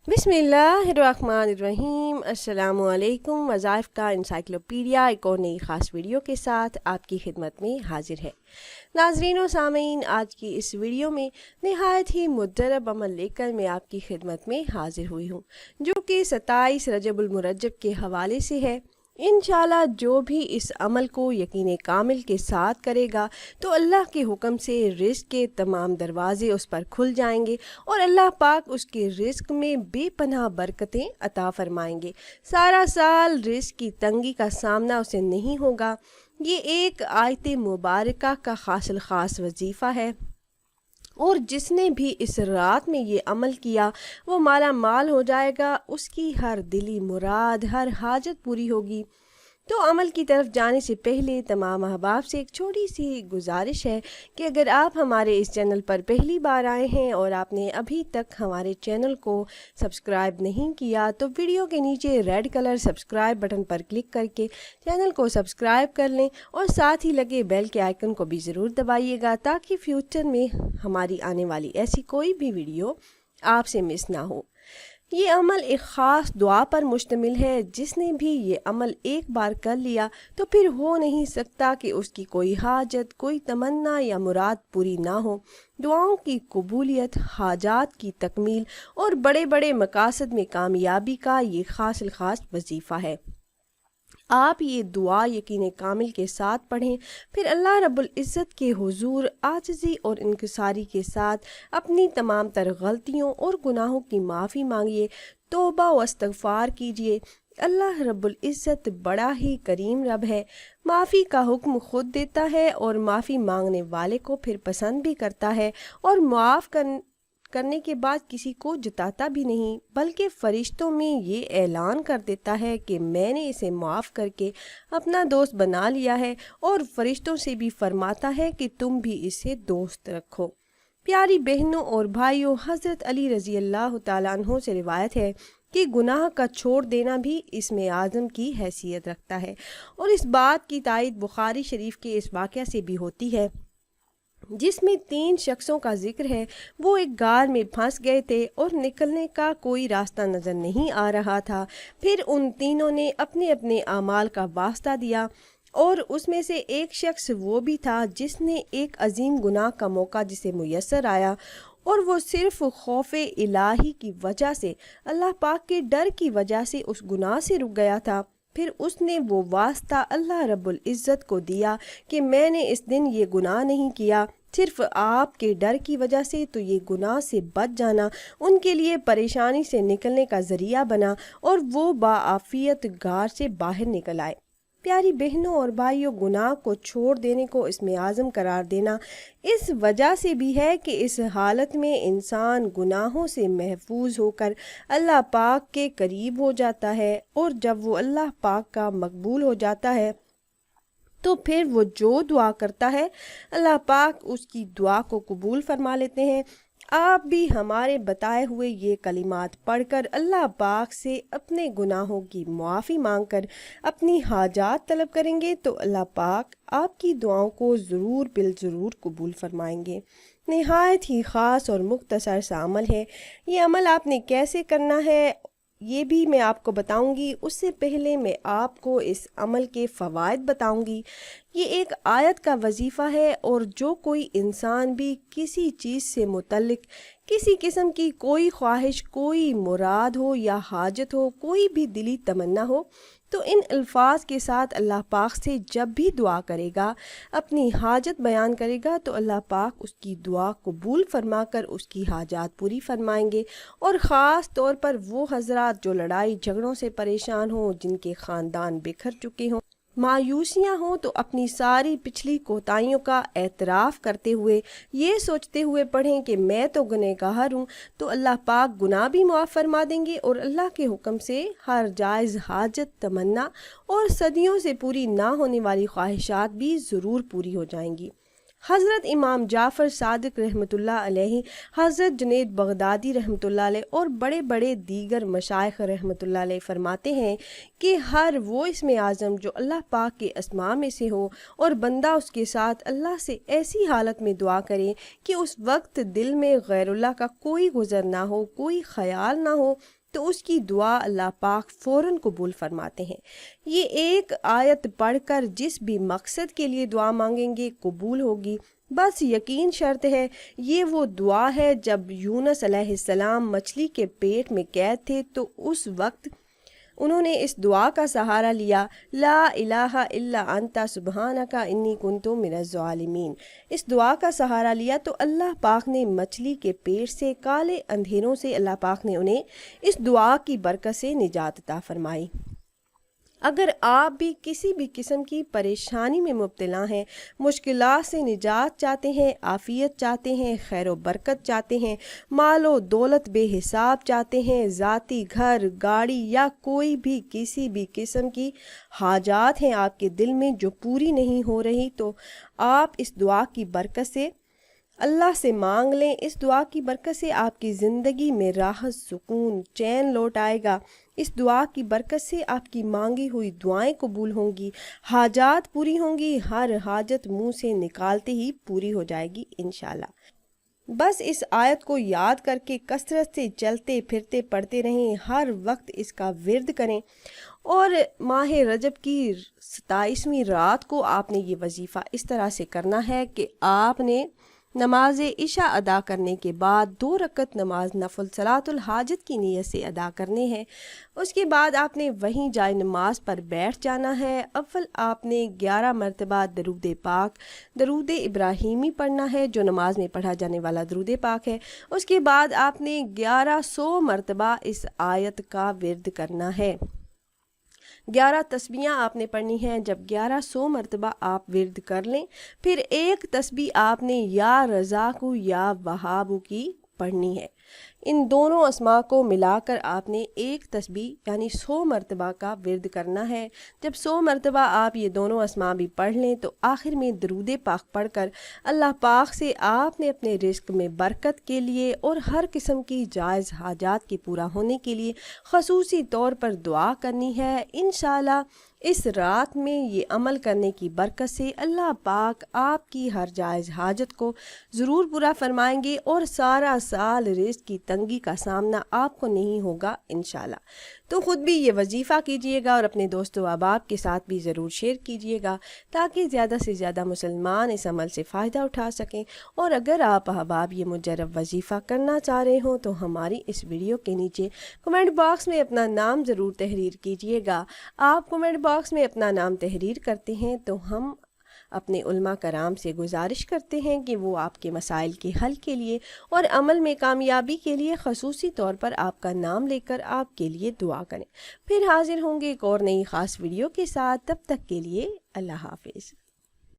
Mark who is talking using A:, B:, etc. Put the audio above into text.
A: बिस्मिल्लाहिर्रहमानिर्रहीम। अस्सलाम वालेकुम। वज़ाइफ का इंसाइक्लोपीडिया एक और नई ख़ास वीडियो के साथ आपकी खिदमत में हाजिर है। नाज़रीन व सामीन, आज की इस वीडियो में नहायत ही मुद्दरब अमल लेकर मैं आपकी खिदमत में हाजिर हुई हूँ, जो कि 27 रजबुल मुरज्जब के हवाले से है। इंशाल्लाह जो भी इस अमल को यकीन कामिल के साथ करेगा तो अल्लाह के हुक्म से रिज़्क़ के तमाम दरवाज़े उस पर खुल जाएंगे और अल्लाह पाक उसके रिज़्क़ में बेपनाह बरकतें अता फरमाएंगे। सारा साल रिज़्क़ की तंगी का सामना उसे नहीं होगा। ये एक आयत मुबारका का ख़ास वजीफ़ा है और जिसने भी इस रात में ये अमल किया वो माला माल हो जाएगा। उसकी हर दिली मुराद, हर हाजत पूरी होगी। तो अमल की तरफ जाने से पहले तमाम अहबाब से एक छोटी सी गुजारिश है कि अगर आप हमारे इस चैनल पर पहली बार आए हैं और आपने अभी तक हमारे चैनल को सब्सक्राइब नहीं किया तो वीडियो के नीचे रेड कलर सब्सक्राइब बटन पर क्लिक करके चैनल को सब्सक्राइब कर लें और साथ ही लगे बेल के आइकन को भी ज़रूर दबाइएगा ताकि फ्यूचर में हमारी आने वाली ऐसी कोई भी वीडियो आपसे मिस ना हो। ये अमल एक ख़ास दुआ पर मुश्तमिल है। जिसने भी ये अमल एक बार कर लिया तो फिर हो नहीं सकता कि उसकी कोई हाजत, कोई तमन्ना या मुराद पूरी ना हो। दुआओं की कबूलियत, हाजात की तकमील और बड़े बड़े मकासद में कामयाबी का ये ख़ास वजीफ़ा है। आप ये दुआ यकीन कामिल के साथ पढ़ें, फिर अल्लाह रब्बुल इज़्ज़त के हुजूर आजिज़ी और इनकिसारी के साथ अपनी तमाम तर गलतियों और गुनाहों की माफ़ी मांगिए, तौबा व इस्तग़फ़ार कीजिए। अल्लाह रब्बुल इज़्ज़त बड़ा ही करीम रब है। माफ़ी का हुक्म खुद देता है और माफ़ी मांगने वाले को फिर पसंद भी करता है और माफ़ करने के बाद किसी को जताता भी नहीं, बल्कि फ़रिश्तों में ये ऐलान कर देता है कि मैंने इसे माफ़ करके अपना दोस्त बना लिया है और फ़रिश्तों से भी फरमाता है कि तुम भी इसे दोस्त रखो। प्यारी बहनों और भाइयों, हज़रत अली रज़ी अल्लाह तआला अन्हु से रिवायत है कि गुनाह का छोड़ देना भी इसमें आज़म की हैसियत रखता है और इस बात की तायद बुखारी शरीफ के इस वाक़या से भी होती है जिसमें 3 शख्सों का जिक्र है। वो एक गार में फंस गए थे और निकलने का कोई रास्ता नज़र नहीं आ रहा था। फिर उन तीनों ने अपने अपने आमाल का वास्ता दिया और उसमें से एक शख्स वो भी था जिसने एक अजीम गुनाह का मौका जिसे मुयस्सर आया और वो सिर्फ खौफ इलाही की वजह से, अल्लाह पाक के डर की वजह से उस गुनाह से रुक गया था। फिर उसने वो वास्ता अल्लाह रब्बुल इज़्ज़त को दिया कि मैंने इस दिन ये गुनाह नहीं किया, सिर्फ आपके डर की वजह से। तो ये गुनाह से बच जाना उनके लिए परेशानी से निकलने का ज़रिया बना और वो बाआफियत गार से बाहर निकल आए। प्यारी बहनों और भाइयों, गुनाह को छोड़ देने को इसमें आज़म करार देना इस वजह से भी है कि इस हालत में इंसान गुनाहों से महफूज होकर अल्लाह पाक के करीब हो जाता है और जब वो अल्लाह पाक का मकबूल हो जाता है तो फिर वो जो दुआ करता है अल्लाह पाक उसकी दुआ को कबूल फरमा लेते हैं। आप भी हमारे बताए हुए ये कलिमात पढ़कर अल्लाह पाक से अपने गुनाहों की मुआफ़ी मांगकर अपनी हाजात तलब करेंगे तो अल्लाह पाक आपकी दुआओं को ज़रूर ज़रूर कबूल फरमाएंगे। नहायत ही ख़ास और मुख्तसर सा अमल है। ये अमल आपने कैसे करना है ये भी मैं आपको बताऊंगी। उससे पहले मैं आपको इस अमल के फ़वाइद बताऊंगी। ये एक आयत का वजीफ़ा है और जो कोई इंसान भी किसी चीज़ से मुतल्लिक किसी किस्म की कोई ख्वाहिश, कोई मुराद हो या हाजत हो, कोई भी दिली तमन्ना हो तो इन अल्फाज के साथ अल्लाह पाक से जब भी दुआ करेगा, अपनी हाजत बयान करेगा तो अल्लाह पाक उसकी दुआ कबूल फरमाकर उसकी हाजात पूरी फरमाएंगे। और ख़ास तौर पर वो हजरात जो लड़ाई झगड़ों से परेशान हों, जिनके ख़ानदान बिखर चुके हों, मायूसियाँ हों, तो अपनी सारी पिछली कोताहियों का एतराफ़ करते हुए ये सोचते हुए पढ़ें कि मैं तो गुनहगार हूँ, तो अल्लाह पाक गुनाह भी माफ़ फरमा देंगे और अल्लाह के हुक्म से हर जायज़ हाजत, तमन्ना और सदियों से पूरी ना होने वाली ख्वाहिशात भी ज़रूर पूरी हो जाएंगी। حضرت امام جعفر صادق رحمۃ اللہ علیہ، حضرت جنید بغدادی رحمۃ اللہ علیہ اور بڑے بڑے دیگر مشائخ رحمۃ اللہ علیہ فرماتے ہیں کہ ہر وہ اسم اعظم جو اللہ پاک کے اسماء میں سے ہو اور بندہ اس کے ساتھ اللہ سے ایسی حالت میں دعا کرے کہ اس وقت دل میں غیر اللہ کا کوئی گزر نہ ہو، کوئی خیال نہ ہو، تو اس کی دعا اللہ پاک فوراً قبول فرماتے ہیں۔ یہ ایک آیت پڑھ کر جس بھی مقصد کے لیے دعا مانگیں گے قبول ہوگی، بس یقین شرط ہے۔ یہ وہ دعا ہے جب یونس علیہ السلام مچھلی کے پیٹ میں قید تھے تو اس وقت انہوں نے اس دعا کا سہارا لیا، لا الہ الا انت سبحانک انی کنت من الظالمین۔ اس دعا کا سہارا لیا تو اللہ پاک نے مچھلی کے پیٹ سے، کالے اندھیروں سے اللہ پاک نے انہیں اس دعا کی برکت سے نجات عطا فرمائی۔ اگر آپ بھی کسی بھی قسم کی پریشانی میں مبتلا ہیں، مشکلات سے نجات چاہتے ہیں، عافیت چاہتے ہیں، خیر و برکت چاہتے ہیں، مال و دولت بے حساب چاہتے ہیں، ذاتی گھر، گاڑی یا کوئی بھی کسی بھی قسم کی حاجات ہیں آپ کے دل میں جو پوری نہیں ہو رہی، تو آپ اس دعا کی برکت سے اللہ سے مانگ لیں۔ اس دعا کی برکت سے آپ کی زندگی میں راحت، سکون، چین لوٹ آئے گا۔ اس دعا کی برکت سے آپ کی مانگی ہوئی دعائیں قبول ہوں گی، حاجات پوری ہوں گی، ہر حاجت منہ سے نکالتے ہی پوری ہو جائے گی انشاءاللہ۔ بس اس آیت کو یاد کر کے کثرت سے چلتے پھرتے پڑھتے رہیں، ہر وقت اس کا ورد کریں، اور ماہ رجب کی 27ویں رات کو آپ نے یہ وظیفہ اس طرح سے کرنا ہے کہ آپ نے نماز عشاء ادا کرنے کے بعد 2 رکعت نماز نفل صلاۃ الحاجت کی نیت سے ادا کرنے ہیں۔ اس کے بعد آپ نے وہیں جائے نماز پر بیٹھ جانا ہے۔ اول آپ نے 11 مرتبہ درود پاک، درود ابراہیمی پڑھنا ہے جو نماز میں پڑھا جانے والا درود پاک ہے۔ اس کے بعد آپ نے 1100 مرتبہ اس آیت کا ورد کرنا ہے۔ 11 تسبیحاں آپ نے پڑھنی ہیں۔ جب 1100 مرتبہ آپ ورد کر لیں، پھر ایک تسبیح آپ نے یا رزاق یا وہاب کی پڑھنی ہے۔ ان دونوں اسماء کو ملا کر آپ نے ایک تسبیح یعنی 100 مرتبہ کا ورد کرنا ہے۔ جب 100 مرتبہ آپ یہ دونوں اسماء بھی پڑھ لیں تو آخر میں درود پاک پڑھ کر اللہ پاک سے آپ نے اپنے رزق میں برکت کے لیے اور ہر قسم کی جائز حاجات کے پورا ہونے کے لیے خصوصی طور پر دعا کرنی ہے۔ انشاءاللہ اس رات میں یہ عمل کرنے کی برکت سے اللہ پاک آپ کی ہر جائز حاجت کو ضرور پورا فرمائیں گے اور سارا سال رزق کی تنگی کا سامنا آپ کو نہیں ہوگا انشاءاللہ۔ تو خود بھی یہ وظیفہ کیجئے گا اور اپنے دوست و احباب کے ساتھ بھی ضرور شیئر کیجئے گا تاکہ زیادہ سے زیادہ مسلمان اس عمل سے فائدہ اٹھا سکیں۔ اور اگر آپ احباب یہ مجرب وظیفہ کرنا چاہ رہے ہوں تو ہماری اس ویڈیو کے نیچے کمنٹ باکس میں اپنا نام ضرور تحریر کیجئے گا۔ آپ کمنٹ باکس میں اپنا نام تحریر کرتے ہیں تو ہم اپنے علماء کرام سے گزارش کرتے ہیں کہ وہ آپ کے مسائل کے حل کے لیے اور عمل میں کامیابی کے لیے خصوصی طور پر آپ کا نام لے کر آپ کے لیے دعا کریں۔ پھر حاضر ہوں گے ایک اور نئی خاص ویڈیو کے ساتھ، تب تک کے لیے اللہ حافظ۔